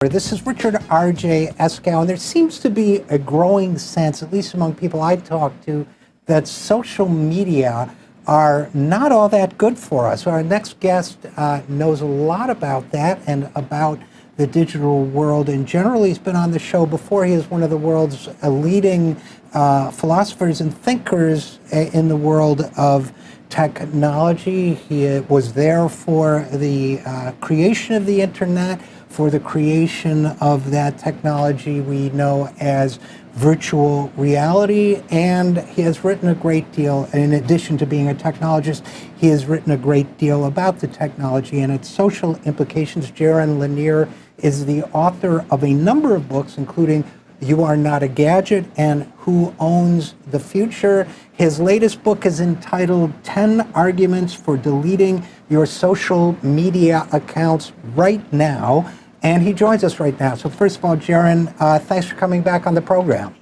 This is Richard RJ Eskow, and there seems to be a growing sense, at least among people I talk to, that social media are not all that good for us. Our next guest knows a lot about that and about the digital world in general. He's been on the show before. He is one of the world's leading philosophers and thinkers in the world of technology. He was there for the creation of the internet, for the creation of that technology we know as virtual reality, and he has written a great deal. In addition to being a technologist, he has written a great deal about the technology and its social implications. Jaron Lanier is the author of a number of books, including You Are Not a Gadget and Who Owns the Future. His latest book is entitled 10 Arguments for Deleting Your Social Media Accounts Right Now. And he joins us right now. So first of all, Jaron, thanks for coming back on the program.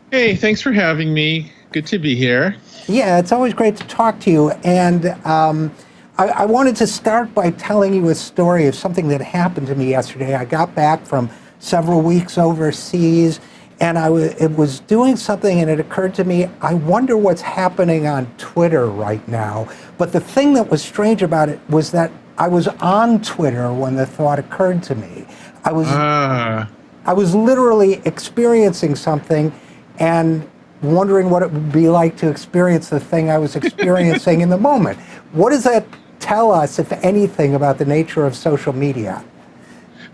Hey, thanks for having me. Good to be here. Yeah, it's always great to talk to you. And I wanted to start by telling you a story of something that happened to me yesterday. I got back from several weeks overseas, and I was doing something, and it occurred to me, I wonder what's happening on Twitter right now. But the thing that was strange about it was that I was on Twitter when the thought occurred to me. I was literally experiencing something and wondering what it would be like to experience the thing I was experiencing in the moment. What does that tell us, if anything, about the nature of social media?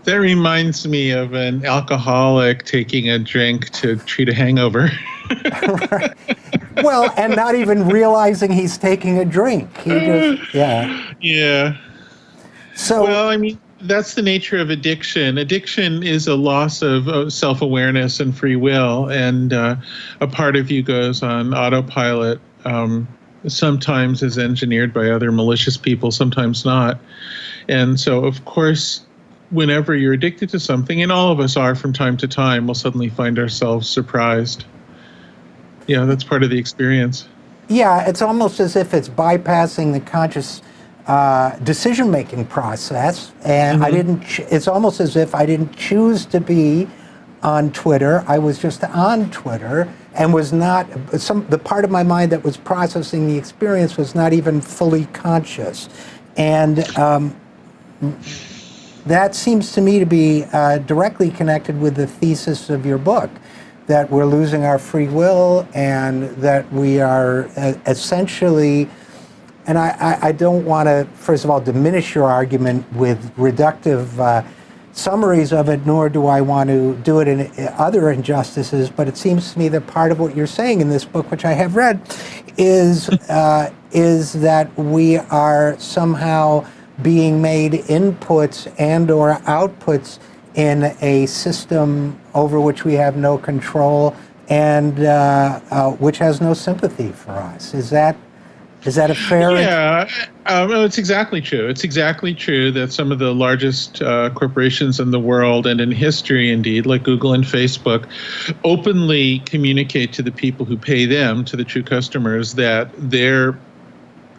That reminds me of an alcoholic taking a drink to treat a hangover. Right. Well, and not even realizing he's taking a drink. He just, yeah. Yeah. So, well, I mean, that's the nature of addiction. Addiction is a loss of self-awareness and free will, and a part of you goes on autopilot, sometimes is engineered by other malicious people, sometimes not. And so, of course, whenever you're addicted to something, and all of us are from time to time, we'll suddenly find ourselves surprised. Yeah, that's part of the experience. Yeah, it's almost as if it's bypassing the conscious decision-making process, and it's almost as if I didn't choose to be on Twitter. I was just on Twitter and was not, the part of my mind that was processing the experience was not even fully conscious. And that seems to me to be directly connected with the thesis of your book, that we're losing our free will and that we are essentially, and I don't want to, first of all, diminish your argument with reductive summaries of it, nor do I want to do it in other injustices, but it seems to me that part of what you're saying in this book, which I have read, is that we are somehow being made inputs and or outputs in a system over which we have no control and which has no sympathy for us. Is that a fair? Yeah, it's exactly true. It's exactly true that some of the largest corporations in the world and in history, indeed, like Google and Facebook, openly communicate to the people who pay them, to the true customers, that their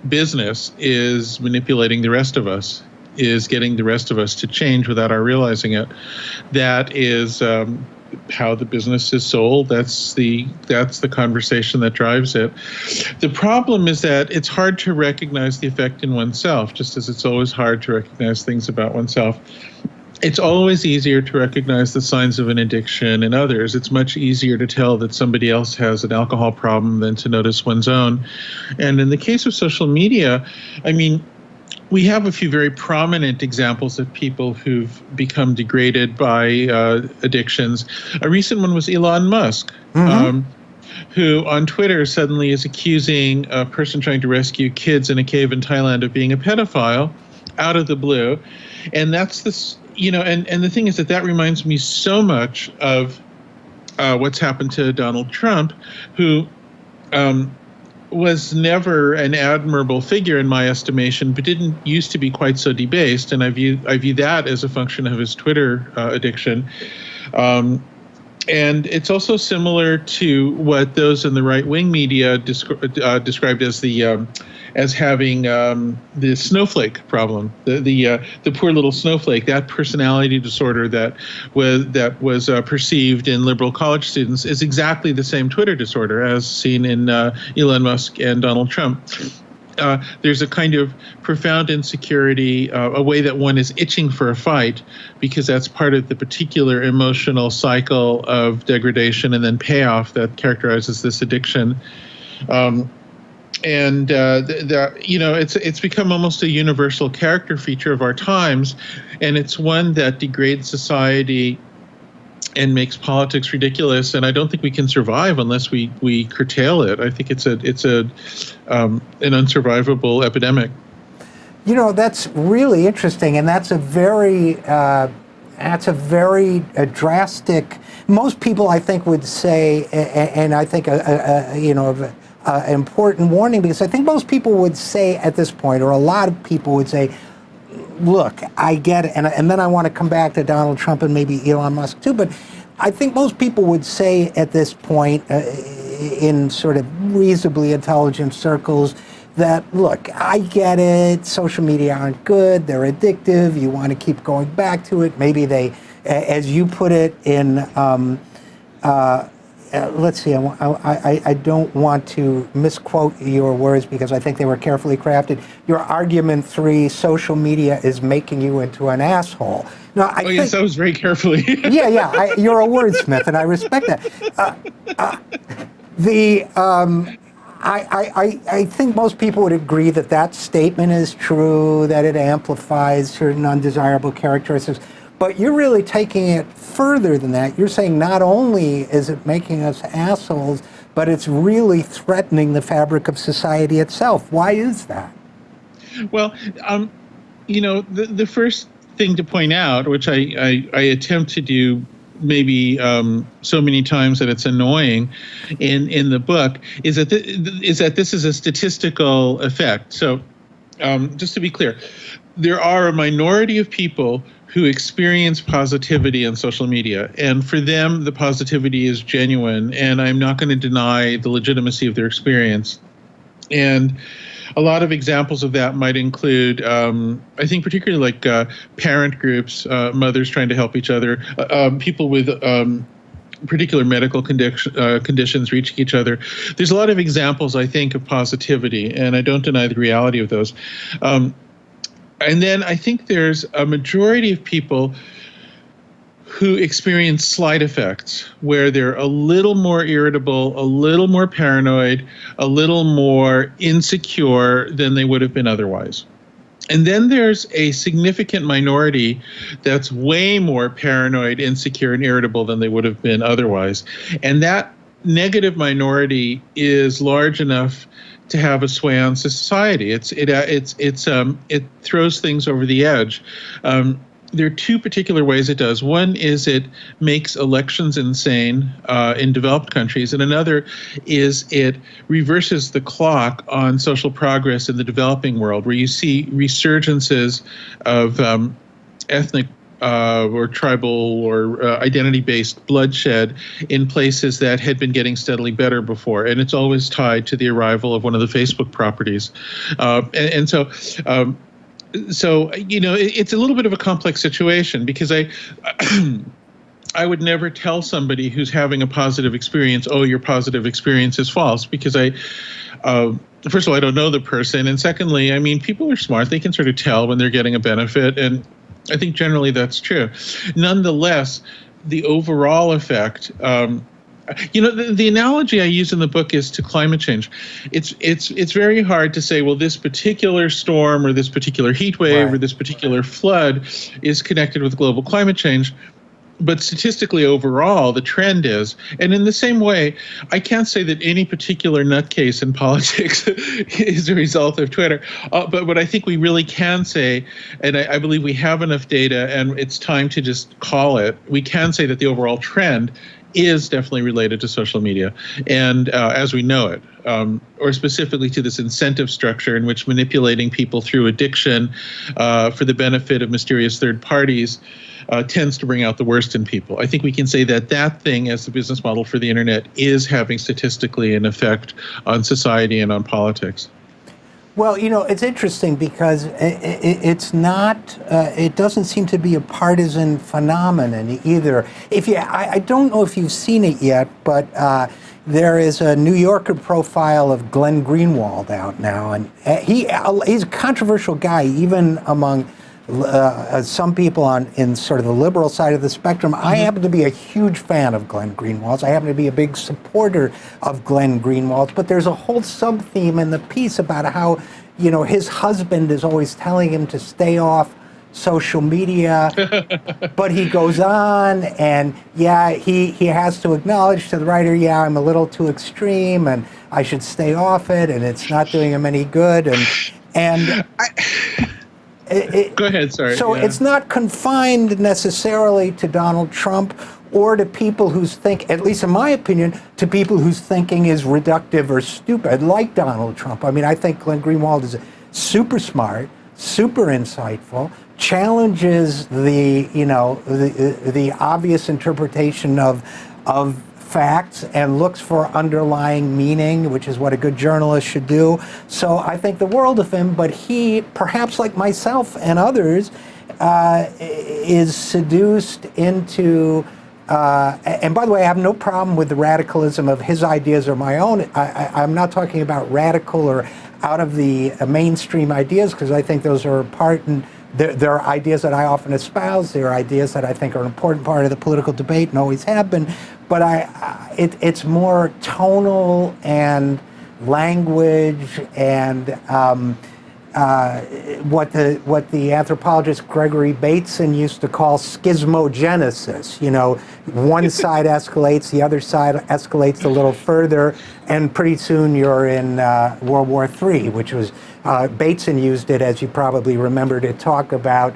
business is manipulating the rest of us, is getting the rest of us to change without our realizing it. That is how the business is sold. That's the conversation that drives it. The problem is that it's hard to recognize the effect in oneself, just as it's always hard to recognize things about oneself. It's always easier to recognize the signs of an addiction in others. It's much easier to tell that somebody else has an alcohol problem than to notice one's own. And in the case of social media, I mean, we have a few very prominent examples of people who've become degraded by addictions. A recent one was Elon Musk, who on Twitter suddenly is accusing a person trying to rescue kids in a cave in Thailand of being a pedophile out of the blue. And that's this, and the thing is that reminds me so much of what's happened to Donald Trump, who was never an admirable figure in my estimation, but didn't used to be quite so debased. And I view that as a function of his Twitter addiction. And it's also similar to what those in the right-wing media described as as having the snowflake problem, the poor little snowflake, that personality disorder that was perceived in liberal college students is exactly the same Twitter disorder as seen in Elon Musk and Donald Trump. There's a kind of profound insecurity, a way that one is itching for a fight, because that's part of the particular emotional cycle of degradation and then payoff that characterizes this addiction. It's become almost a universal character feature of our times, and it's one that degrades society and makes politics ridiculous. And I don't think we can survive unless we curtail it. I think it's an unsurvivable epidemic. That's really interesting, and that's a very drastic. Most people, I think, would say, and I think an important warning, because I think most people would say at this point, or a lot of people would say, look, I get it, and then I want to come back to Donald Trump and maybe Elon Musk too, but I think most people would say at this point, in sort of reasonably intelligent circles, that, look, I get it, social media aren't good, they're addictive, you want to keep going back to it. Maybe they, as you put it in, let's see, I don't want to misquote your words because I think they were carefully crafted. Your argument 3, social media is making you into an asshole. Now, yes, that was very carefully. Yeah, you're a wordsmith, and I respect that. I think most people would agree that that statement is true, that it amplifies certain undesirable characteristics. But you're really taking it further than that. You're saying not only is it making us assholes, but it's really threatening the fabric of society itself. Why is that? Well, the first thing to point out, which I attempt to do maybe so many times that it's annoying in the book, is that this is a statistical effect. So just to be clear, there are a minority of people who experience positivity on social media, and for them the positivity is genuine, and I'm not going to deny the legitimacy of their experience. And a lot of examples of that might include, I think particularly like parent groups, mothers trying to help each other, people with particular medical conditions reaching each other. There's a lot of examples, I think, of positivity, and I don't deny the reality of those. And then I think there's a majority of people who experience slight effects, where they're a little more irritable, a little more paranoid, a little more insecure than they would have been otherwise. And then there's a significant minority that's way more paranoid, insecure, and irritable than they would have been otherwise. And that negative minority is large enough to have a sway on society. It throws things over the edge. There are 2 particular ways it does. One is it makes elections insane in developed countries, and another is it reverses the clock on social progress in the developing world, where you see resurgences of ethnic or tribal or identity-based bloodshed in places that had been getting steadily better before. And it's always tied to the arrival of one of the Facebook properties. So, it's a little bit of a complex situation, because I would never tell somebody who's having a positive experience, oh, your positive experience is false, because first of all, I don't know the person. And secondly, I mean, people are smart. They can sort of tell when they're getting a benefit. And I think generally that's true. Nonetheless, the overall effect, the analogy I use in the book is to climate change. It's very hard to say, well, this particular storm or this particular heat wave or this particular flood is connected with global climate change. But statistically overall, the trend is, and in the same way, I can't say that any particular nutcase in politics is a result of Twitter. But what I think we really can say, and I believe we have enough data, and it's time to just call it, we can say that the overall trend is definitely related to social media, and as we know it, or specifically to this incentive structure in which manipulating people through addiction for the benefit of mysterious third parties tends to bring out the worst in people. I think we can say that that thing, as the business model for the internet, is having statistically an effect on society and on politics. Well, it's interesting because it's not, it doesn't seem to be a partisan phenomenon either. I don't know if you've seen it yet, but there is a New Yorker profile of Glenn Greenwald out now, and he's a controversial guy, even among some people in sort of the liberal side of the spectrum. I happen to be a huge fan of Glenn Greenwald's. I happen to be a big supporter of Glenn Greenwald's, but there's a whole sub-theme in the piece about how, his husband is always telling him to stay off social media, but he goes on, and he has to acknowledge to the writer, I'm a little too extreme, and I should stay off it, and it's not doing him any good, and Go ahead, sorry. So it's not confined necessarily to Donald Trump or to people whose at least in my opinion, to people whose thinking is reductive or stupid, like Donald Trump. I mean, I think Glenn Greenwald is super smart, super insightful, challenges the obvious interpretation of facts and looks for underlying meaning, which is what a good journalist should do. So I think the world of him, but he, perhaps like myself and others, is seduced into, and by the way, I have no problem with the radicalism of his ideas or my own. I'm not talking about radical or out of the mainstream ideas, because I think those are part and there are ideas that I often espouse. There are ideas that I think are an important part of the political debate and always have been. But it's more tonal and language and what the anthropologist Gregory Bateson used to call schismogenesis. One side escalates, the other side escalates a little further, and pretty soon you're in World War III, which was Bateson used it, as you probably remember, to talk about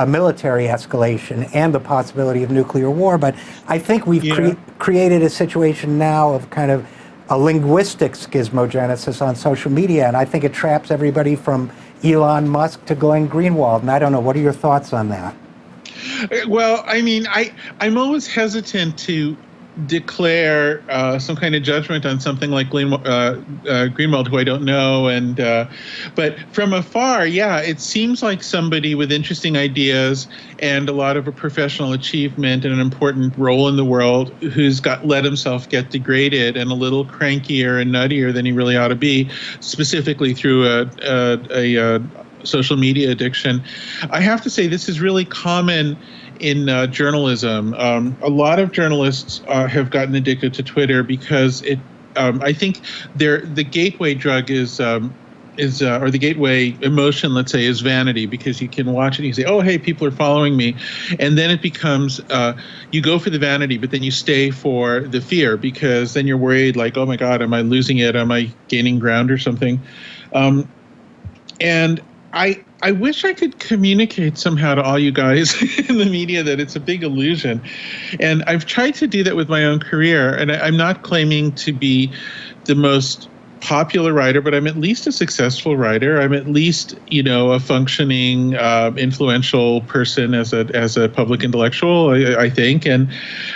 military escalation and the possibility of nuclear war. But I think we've created a situation now of kind of a linguistic schismogenesis on social media, and I think it traps everybody from Elon Musk to Glenn Greenwald. And I don't know, what are your thoughts on that? Well, I mean, I'm always hesitant to declare some kind of judgment on something like Greenwald, who I don't know, but from afar, it seems like somebody with interesting ideas and a lot of a professional achievement and an important role in the world, who's let himself get degraded and a little crankier and nuttier than he really ought to be, specifically through a social media addiction. I have to say, this is really common in journalism. A lot of journalists have gotten addicted to Twitter because I think the gateway drug is or the gateway emotion, let's say, is vanity, because you can watch it and you say, oh, hey, people are following me. And then it becomes, you go for the vanity, but then you stay for the fear, because then you're worried, like, oh my God, am I losing it? Am I gaining ground or something? And I wish I could communicate somehow to all you guys in the media that it's a big illusion. And I've tried to do that with my own career. And I'm not claiming to be the most popular writer, but I'm at least a successful writer. I'm at least, a functioning, influential person as a public intellectual, I think. And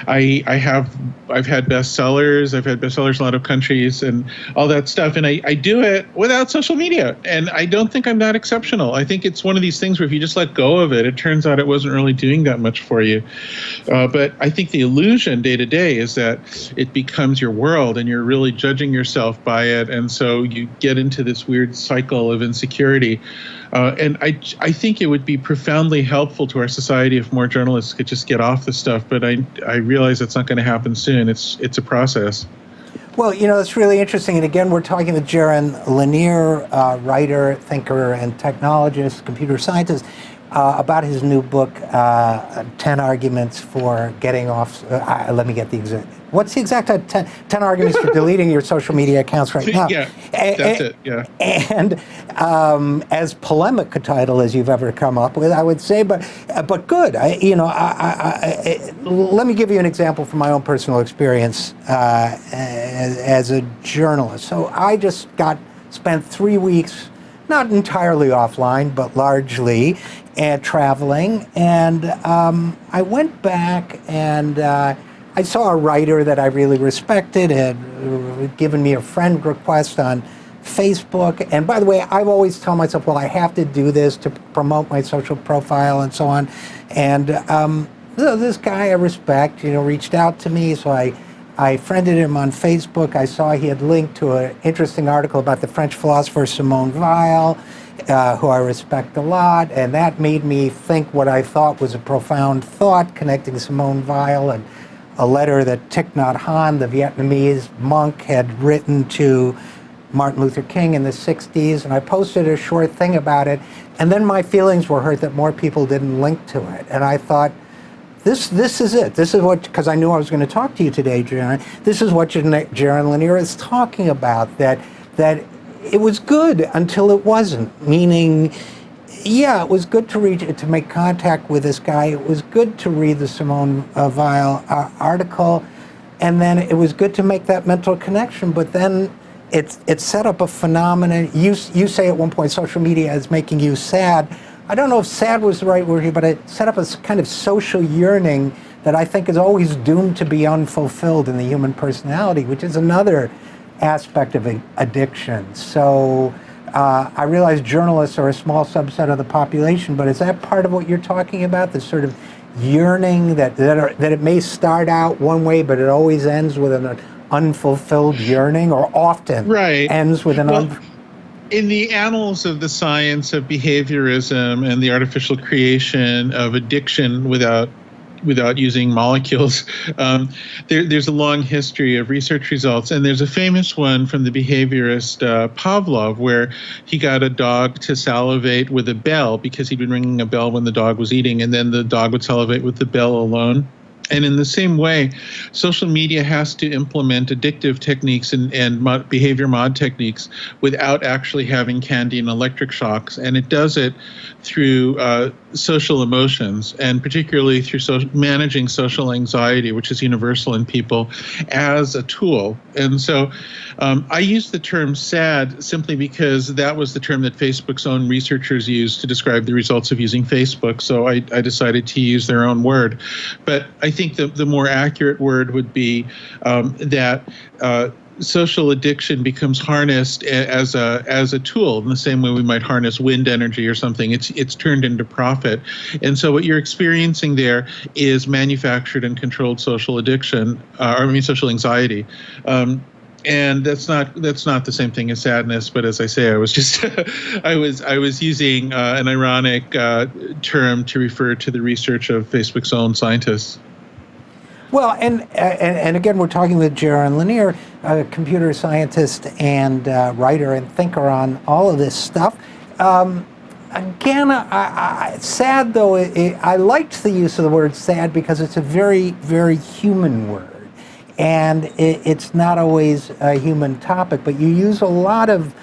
I've had bestsellers. I've had bestsellers in a lot of countries and all that stuff. And I do it without social media. And I don't think I'm that exceptional. I think it's one of these things where if you just let go of it, it turns out it wasn't really doing that much for you. But I think the illusion day to day is that it becomes your world and you're really judging yourself by it. And so you get into this weird cycle of insecurity. And I think it would be profoundly helpful to our society if more journalists could just get off the stuff. But I realize it's not going to happen soon. It's a process. Well, it's really interesting. And again, we're talking with Jaron Lanier, writer, thinker, and technologist, computer scientist. about his new book, 10 Arguments for Getting Off. Let me get the exact. What's the exact 10 arguments for deleting your social media accounts right now? Yeah, that's it. Yeah. And as polemic a title as you've ever come up with, I would say, but good. Let me give you an example from my own personal experience as a journalist. So I just spent 3 weeks, not entirely offline, but largely, traveling. And I went back and I saw a writer that I really respected, had given me a friend request on Facebook. And by the way, I've always told myself, well, I have to do this to promote my social profile and so on. And this guy I respect, reached out to me. So I friended him on Facebook. I saw he had linked to an interesting article about the French philosopher Simone Weil, who I respect a lot. And that made me think what I thought was a profound thought, connecting Simone Weil and a letter that Thich Nhat Hanh, the Vietnamese monk, had written to Martin Luther King in the 60s. And I posted a short thing about it. And then my feelings were hurt that more people didn't link to it. And I thought, this is it. This is what, because I knew I was going to talk to you today, Jaron. This is what Jaron Lanier is talking about, that it was good until it wasn't. Meaning, yeah, it was good to make contact with this guy. It was good to read the Simone Weil article, and then it was good to make that mental connection. But then it set up a phenomenon. You say at one point social media is making you sad. I don't know if sad was the right word here, but it set up a kind of social yearning that I think is always doomed to be unfulfilled in the human personality, which is another aspect of addiction. So I realize journalists are a small subset of the population, but is that part of what you're talking about, this sort of yearning that it may start out one way, but it always ends with an unfulfilled yearning, or often ends with an in the annals of the science of behaviorism and the artificial creation of addiction without using molecules, there's a long history of research results. And there's a famous one from the behaviorist Pavlov, where he got a dog to salivate with a bell because he'd been ringing a bell when the dog was eating, and then the dog would salivate with the bell alone. And in the same way, social media has to implement addictive techniques and behavior mod techniques without actually having candy and electric shocks. And it does it through social emotions, and particularly through managing social anxiety, which is universal in people, as a tool. And so I use the term sad simply because that was the term that Facebook's own researchers used to describe the results of using Facebook. So I decided to use their own word. But I think the more accurate word would be that social addiction becomes harnessed as a tool in the same way we might harness wind energy or something. It's turned into profit. And so what you're experiencing there is manufactured and controlled social addiction, social anxiety. And that's not the same thing as sadness, but as I say, I was just I was using an ironic term to refer to the research of Facebook's own scientists. Well, and again, we're talking with Jaron Lanier, a computer scientist and writer and thinker on all of this stuff. Again, sad though, I liked the use of the word sad because it's a very, very human word. And it's not always a human topic, but you use a lot of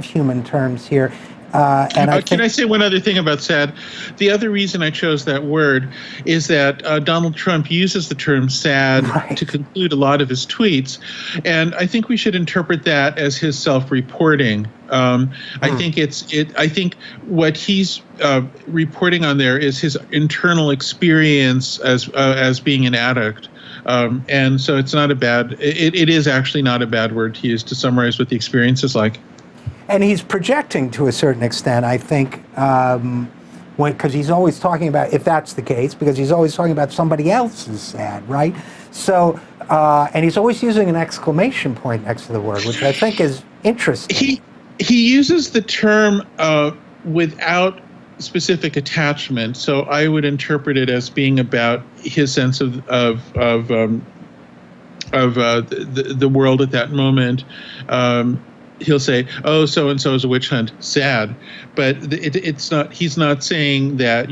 human terms here. Can I say one other thing about sad? The other reason I chose that word is that Donald Trump uses the term sad to conclude a lot of his tweets, and I think we should interpret that as his self-reporting. I think what he's reporting on there is his internal experience as being an addict. And so it's not it is actually not a bad word to use to summarize what the experience is like. And he's projecting to a certain extent, I think, because he's always talking about, if that's the case, because he's always talking about somebody else is sad, right? So, and he's always using an exclamation point next to the word, which I think is interesting. He uses the term without specific attachment, so I would interpret it as being about his sense of the world at that moment. he'll say, "Oh, so and so is a witch hunt." Sad, but it's not. He's not saying that,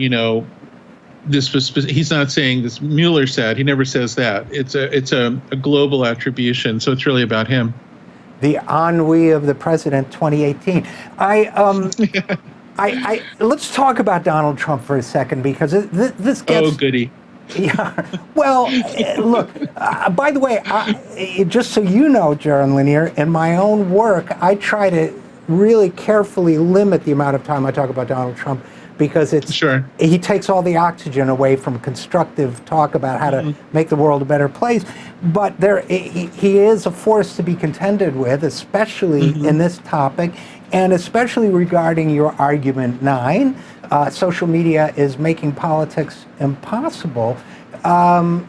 this was. He's not saying this. Mueller said. He never says that. It's a global attribution. So it's really about him. The ennui of the president 2018. Let's talk about Donald Trump for a second, because this gets. Oh, goody. Yeah. Well, look, by the way, just so you know, Jaron Lanier, in my own work, I try to really carefully limit the amount of time I talk about Donald Trump, because he takes all the oxygen away from constructive talk about how to make the world a better place. But he is a force to be contended with, especially in this topic, and especially regarding your argument 9. Social media is making politics impossible.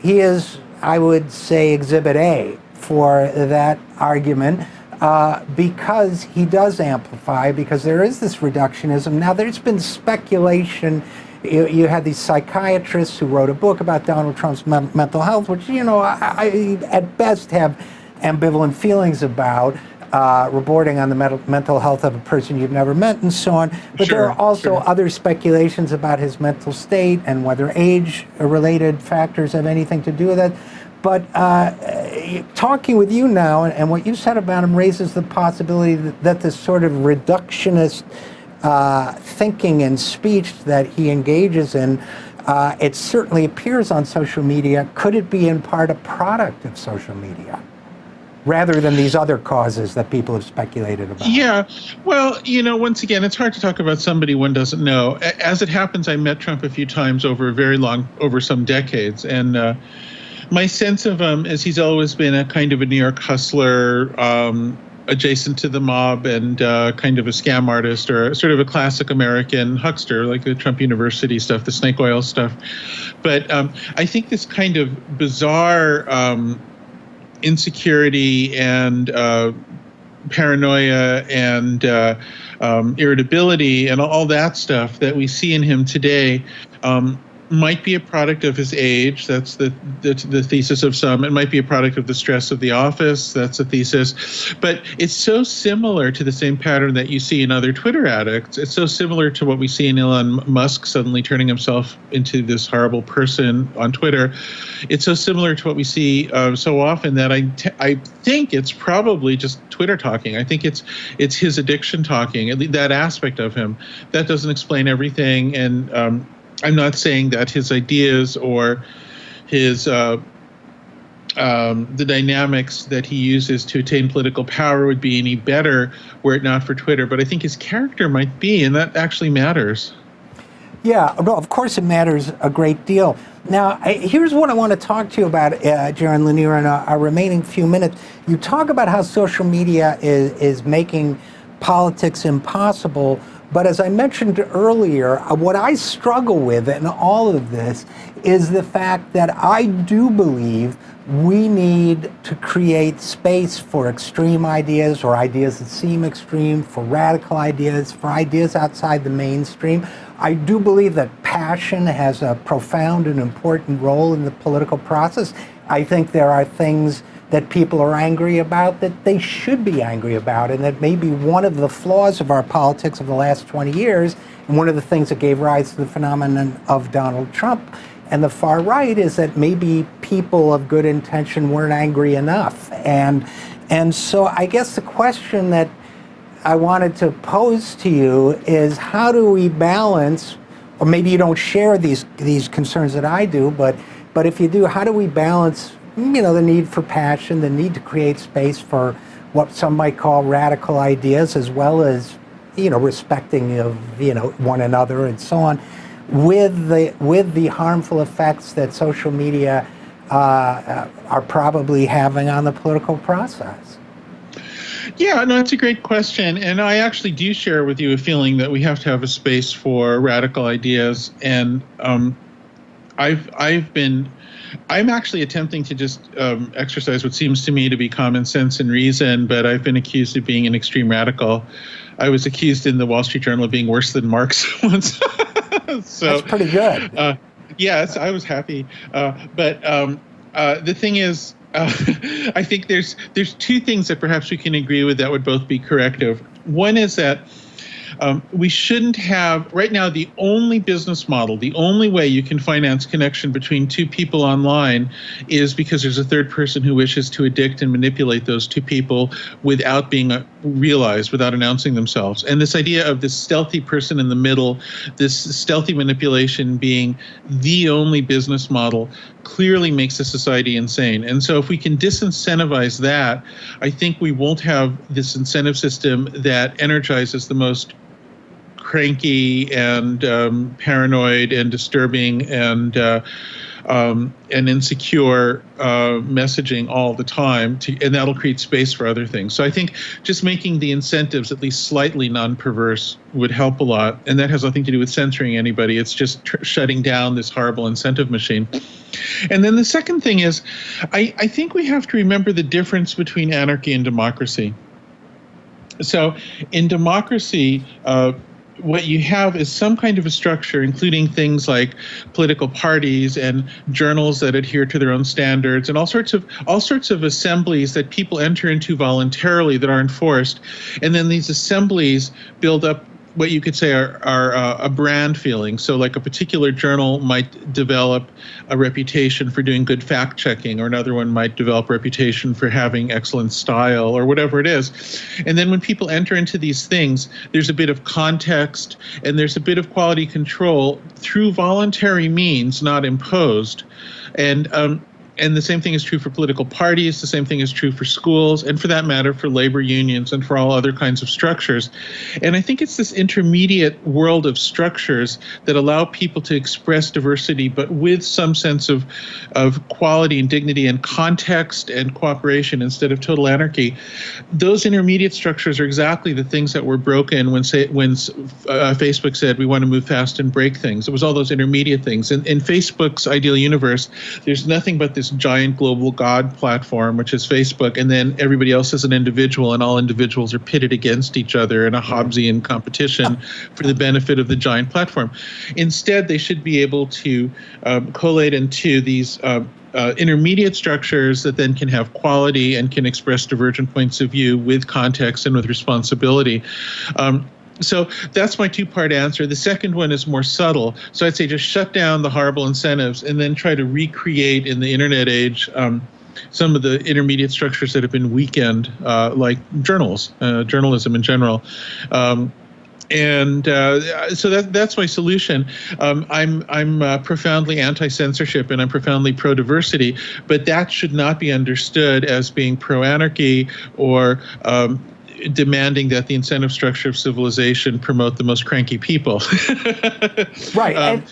He is, I would say, exhibit A for that argument, because he does amplify, because there is this reductionism. Now, there's been speculation. You had these psychiatrists who wrote a book about Donald Trump's mental health, which, I at best have ambivalent feelings about. Reporting on the mental health of a person you've never met and so on. But there are also other speculations about his mental state and whether age-related factors have anything to do with it. But talking with you now, and what you said about him raises the possibility that this sort of reductionist thinking and speech that he engages in, it certainly appears on social media. Could it be in part a product of social media, rather than these other causes that people have speculated about? Yeah. Well, once again, it's hard to talk about somebody one doesn't know. As it happens, I met Trump a few times over some decades. And my sense of him is he's always been a kind of a New York hustler, adjacent to the mob, and kind of a scam artist, or sort of a classic American huckster, like the Trump University stuff, the snake oil stuff. But I think this kind of bizarre insecurity and paranoia and irritability and all that stuff that we see in him today might be a product of his age. That's the thesis of some. It might be a product of the stress of the office. That's a thesis. But it's so similar to the same pattern that you see in other Twitter addicts. It's so similar to what we see in Elon Musk suddenly turning himself into this horrible person on Twitter. It's so similar to what we see so often that I think it's probably just Twitter talking. I think it's his addiction talking, at least that aspect of him. That doesn't explain everything. And I'm not saying that his ideas or his the dynamics that he uses to attain political power would be any better were it not for Twitter. But I think his character might be, and that actually matters. Yeah, no, of course it matters a great deal. Now, here's what I want to talk to you about, Jaron Lanier, in our remaining few minutes. You talk about how social media is making politics impossible. But as I mentioned earlier, what I struggle with in all of this is the fact that I do believe we need to create space for extreme ideas, or ideas that seem extreme, for radical ideas, for ideas outside the mainstream. I do believe that passion has a profound and important role in the political process. I think there are things that people are angry about that they should be angry about, and that may be one of the flaws of our politics of the last 20 years, and one of the things that gave rise to the phenomenon of Donald Trump and the far right, is that maybe people of good intention weren't angry enough. And so I guess the question that I wanted to pose to you is, how do we balance, or maybe you don't share these concerns that I do, but if you do, how do we balance the need for passion, the need to create space for what some might call radical ideas, as well as, respecting of, one another and so on, with the harmful effects that social media are probably having on the political process? Yeah, no, it's a great question. And I actually do share with you a feeling that we have to have a space for radical ideas. And I'm actually attempting to just exercise what seems to me to be common sense and reason, but I've been accused of being an extreme radical. I was accused in the Wall Street Journal of being worse than Marx once. So, that's pretty good. Yes, I was happy. But the thing is, Uh, I think there's two things that perhaps we can agree with that would both be corrective. One is that we shouldn't have, right now, the only business model, the only way you can finance connection between two people online is because there's a third person who wishes to addict and manipulate those two people without being realized, without announcing themselves. And this idea of this stealthy person in the middle, this stealthy manipulation being the only business model, clearly makes the society insane. And so if we can disincentivize that, I think we won't have this incentive system that energizes the most cranky and paranoid and disturbing and insecure messaging all the time, and that'll create space for other things. So I think just making the incentives at least slightly non-perverse would help a lot, and that has nothing to do with censoring anybody. It's just shutting down this horrible incentive machine. And then the second thing is, I think we have to remember the difference between anarchy and democracy. So in democracy, what you have is some kind of a structure, including things like political parties and journals that adhere to their own standards, and all sorts of assemblies that people enter into voluntarily that aren't forced. And then these assemblies build up what you could say are a brand feeling. So like a particular journal might develop a reputation for doing good fact checking, or another one might develop a reputation for having excellent style, or whatever it is. And then when people enter into these things, there's a bit of context and there's a bit of quality control through voluntary means, not imposed. And the same thing is true for political parties. The same thing is true for schools, and for that matter, for labor unions and for all other kinds of structures. And I think it's this intermediate world of structures that allow people to express diversity, but with some sense of quality and dignity and context and cooperation instead of total anarchy. Those intermediate structures are exactly the things that were broken when Facebook said we want to move fast and break things. It was all those intermediate things. In Facebook's ideal universe, there's nothing but this giant global God platform, which is Facebook, and then everybody else is an individual, and all individuals are pitted against each other in a Hobbesian competition for the benefit of the giant platform. Instead, they should be able to collate into these intermediate structures that then can have quality and can express divergent points of view with context and with responsibility. So that's my two-part answer. The second one is more subtle. So I'd say just shut down the horrible incentives and then try to recreate in the internet age some of the intermediate structures that have been weakened, like journalism in general. So that's my solution. I'm profoundly anti-censorship and I'm profoundly pro-diversity, but that should not be understood as being pro-anarchy or demanding that the incentive structure of civilization promote the most cranky people. Right.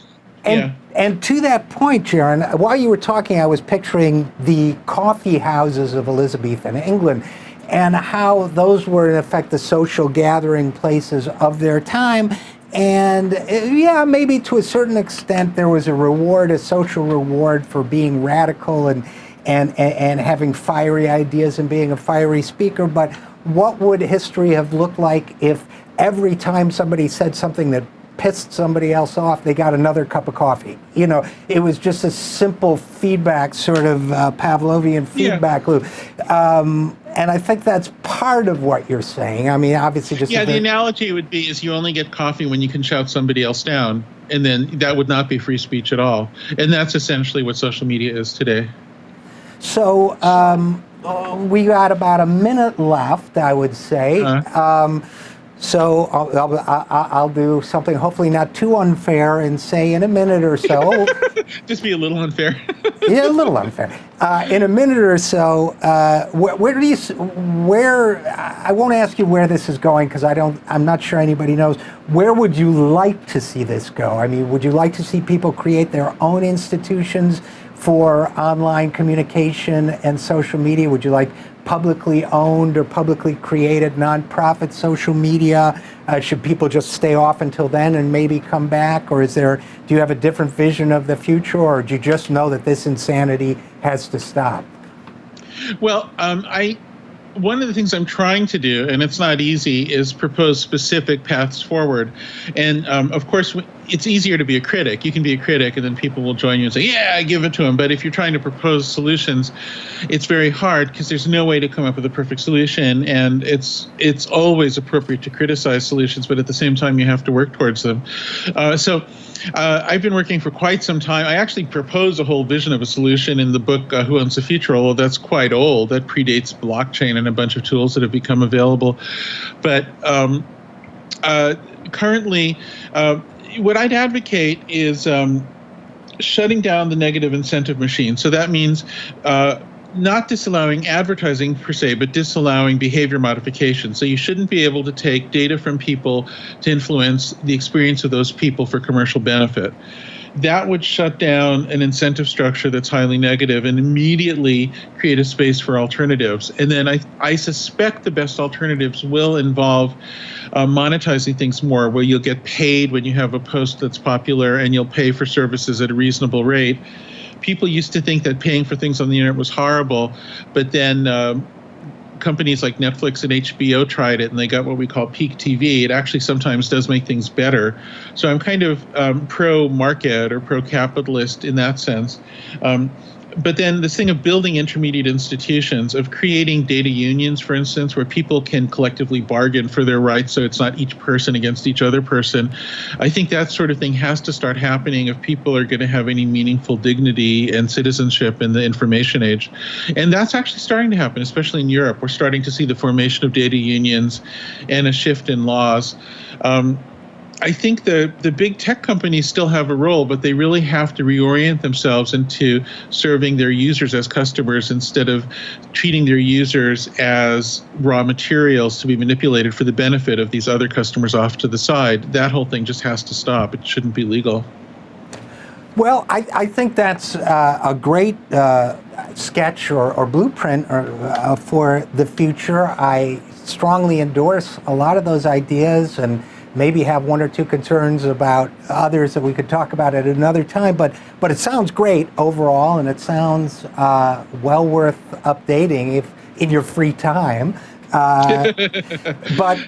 And to that point, Jaron, while you were talking, I was picturing the coffee houses of Elizabethan England and how those were, in effect, the social gathering places of their time. And yeah, maybe to a certain extent, there was a social reward for being radical and having fiery ideas and being a fiery speaker. But what would history have looked like if every time somebody said something that pissed somebody else off, they got another cup of coffee? You know, it was just a simple feedback, sort of Pavlovian feedback loop. And I think that's part of what you're saying. I mean, obviously just... Yeah, the analogy would be is you only get coffee when you can shout somebody else down, and then that would not be free speech at all. And that's essentially what social media is today. So we got about a minute left, I would say. So I'll do something hopefully not too unfair and say in a minute or so. Just be a little unfair. Yeah, a little unfair. In a minute or so, where I won't ask you where this is going because I'm not sure anybody knows. Where would you like to see this go? I mean, would you like to see people create their own institutions for online communication and social media? Would you like publicly owned or publicly created nonprofit social media? Should people just stay off until then and maybe come back? Or do you have a different vision of the future, or do you just know that this insanity has to stop? Well, one of the things I'm trying to do, and it's not easy, is propose specific paths forward. And of course, it's easier to be a critic. You can be a critic, and then people will join you and say, "Yeah, I give it to them." But if you're trying to propose solutions, it's very hard because there's no way to come up with a perfect solution. And it's always appropriate to criticize solutions, but at the same time, you have to work towards them. So I've been working for quite some time. I actually proposed a whole vision of a solution in the book, Who Owns the Future? Although that's quite old. That predates blockchain and a bunch of tools that have become available. But currently, what I'd advocate is shutting down the negative incentive machine. So that means not disallowing advertising per se, but disallowing behavior modification. So you shouldn't be able to take data from people to influence the experience of those people for commercial benefit. That would shut down an incentive structure that's highly negative and immediately create a space for alternatives. And then I suspect the best alternatives will involve monetizing things more, where you'll get paid when you have a post that's popular and you'll pay for services at a reasonable rate. People used to think that paying for things on the internet was horrible, but then companies like Netflix and HBO tried it, and they got what we call peak TV. It actually sometimes does make things better. So I'm kind of pro-market or pro-capitalist in that sense. But then this thing of building intermediate institutions, of creating data unions, for instance, where people can collectively bargain for their rights so it's not each person against each other person, I think that sort of thing has to start happening if people are going to have any meaningful dignity and citizenship in the information age. And that's actually starting to happen, especially in Europe. We're starting to see the formation of data unions and a shift in laws. I think the big tech companies still have a role, but they really have to reorient themselves into serving their users as customers instead of treating their users as raw materials to be manipulated for the benefit of these other customers off to the side. That whole thing just has to stop. It shouldn't be legal. Well, I think that's a great sketch or blueprint for the future. I strongly endorse a lot of those ideas, and maybe have one or two concerns about others that we could talk about at another time, but it sounds great overall, and it sounds well worth updating if in your free time. But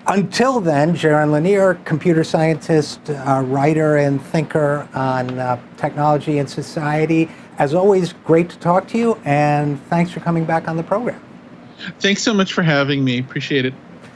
until then, Jaron Lanier, computer scientist, writer, and thinker on technology and society. As always, great to talk to you, and thanks for coming back on the program. Thanks so much for having me. Appreciate it.